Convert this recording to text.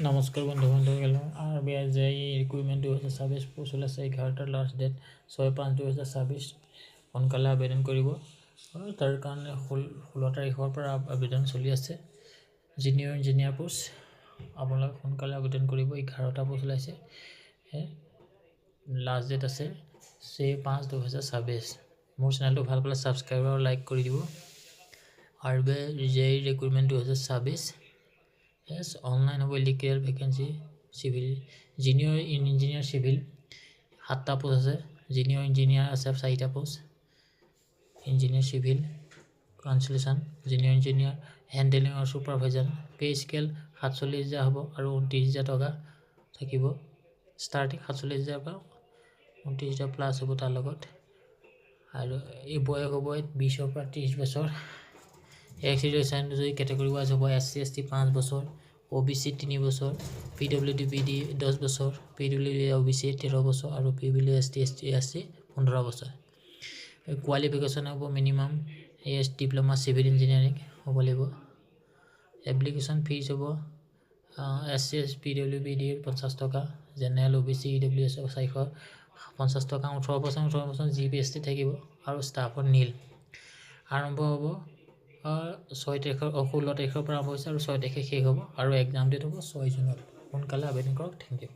নমস্কাৰ বন্ধুসকল RBI JEE recruitment 2026 post ওলাইছে 11টাৰ লাষ্ট ডেট 6/5/2026 সোনকালে আবেদন কৰিব আৰু তাৰ কাৰণে 16 তাৰিখৰ পৰা আবেদন চলি আছে জুনিয়ৰ ইঞ্জিনিয়াৰ পোষ্ট আপোনালোকে সোনকালে আবেদন কৰিব 11টা পোষ্ট ওলাইছে লাষ্ট ডেট আছে 6/5/2026 মোৰ চেনেলটো ভাল পালে সাবস্ক্ৰাইব আৰু লাইক কৰি দিব RBI JEE recruitment 2026 Yes, online হবে লিকের vacancy civil junior engineer civil 7টা পোস্ট আছে জুনিয়র ইঞ্জিনিয়ার আছে 4টা post engineer civil consultant junior engineer handling আর সুপারভাইজার পে স্কেল 47,000 হ'ব আৰু 29,000 টকা থাকিব স্টাৰ্টিং 47,000 পৰা 29,000 প্লাস হ'ব তাৰ লগত আৰু এই বয়স হ'ব 20 পৰা 30 বছৰ এক্সিডেন্ট যদি ক্যাটাগরি ওয়াইজ হ'ব SC ST 5 বছর OBC 3 বছর PWD BD 10 বছর PWD OBC 13 বছর আৰু PWD ST SC 15 বছর কোয়ালিফিকেশন হ'ব minimum AS diploma civil engineering হ'ব লাগিব এপ্লিকেশন ফিজ হ'ব SC PWD BD 50 টকা জেনারেল OBC EWS 450 টকা 18% GPST থাকিব আৰু ষ্টাফৰ নীল আৰম্ভ হ'ব 16 তাৰিখৰ পৰা আৰম্ভ হৈছে আৰু 6 তাৰিখে শেষ হ'ব আৰু এক্সাম ডেট হ'ব 6 জুনত সোনকালে আবেদন কৰক থেংক ইউ